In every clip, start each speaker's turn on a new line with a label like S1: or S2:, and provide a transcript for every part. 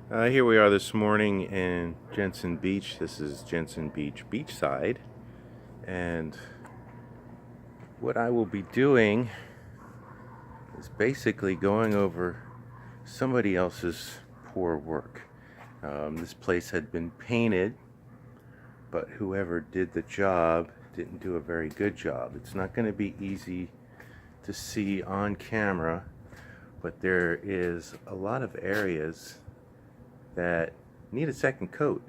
S1: Here we are this morning in Jensen Beach. This is Jensen Beach beachside, and what I will be doing is basically going over somebody else's poor work. This place had been painted, but whoever did the job didn't do a very good job. It's not going to be easy to see on camera, but there is a lot of areas that need a second coat.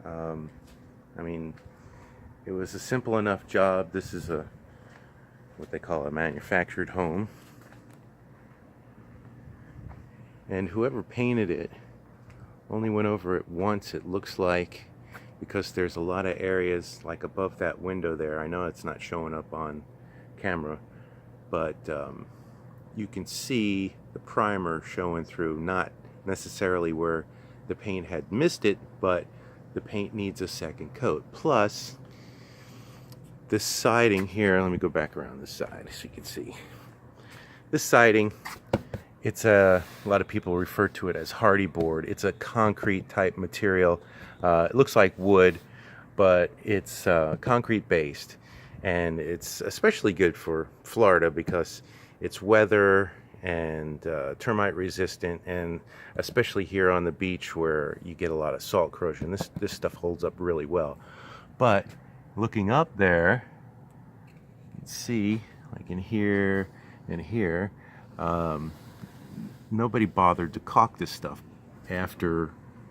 S1: Um, I mean, it was a simple enough job. This is what they call a manufactured home, and whoever painted it only went over it once, it looks like, because there's a lot of areas like above that window there. I know it's not showing up on camera, but you can see the primer showing through, not necessarily where the paint had missed it, but the paint needs a second coat. Plus, this siding here, let me go back around this side so you can see. This siding, it's a lot of people refer to it as hardy board. It's a concrete type material. It looks like wood, but it's concrete based, and it's especially good for Florida because it's weather and termite resistant, and especially here on the beach where you get a lot of salt corrosion, this stuff holds up really well. But looking up there, you can see, like in here and here, nobody bothered to caulk this stuff after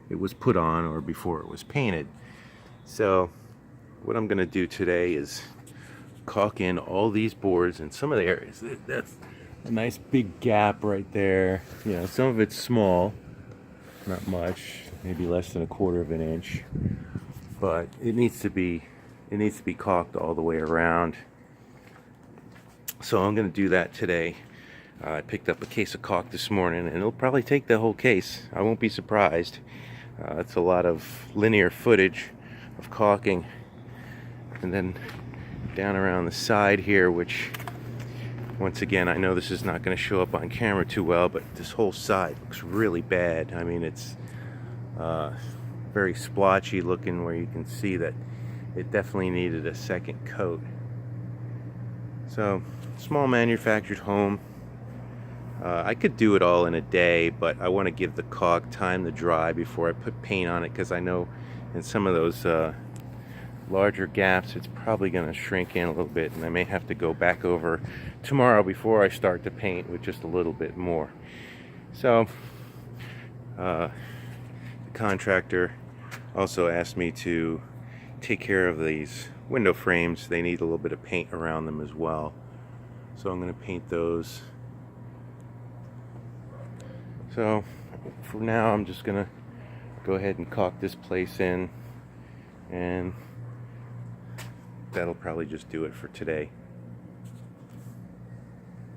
S1: it was put on or before it was painted. So what I'm going to do today is caulk in all these boards in some of the areas. That's a nice big gap right there. You know, some of it's small, not much, maybe less than 1/4 of an inch, but it needs to be caulked all the way around. So I'm going to do that today. I picked up a case of caulk this morning, and it'll probably take the whole case. I won't be surprised. It's a lot of linear footage of caulking, and then down around the side here, which once again, I know this is not going to show up on camera too well, but this whole side looks really bad. I mean, it's very splotchy looking, where you can see that it definitely needed a second coat. So, small manufactured home. I could do it all in a day, but I want to give the caulk time to dry before I put paint on it, because I know in some of those larger gaps it's probably going to shrink in a little bit, and I may have to go back over tomorrow before I start to paint with just a little bit more. So the contractor also asked me to take care of these window frames. They need a little bit of paint around them as well, so I'm going to paint those. So for now, I'm just going to go ahead and caulk this place in, and that'll probably just do it for today.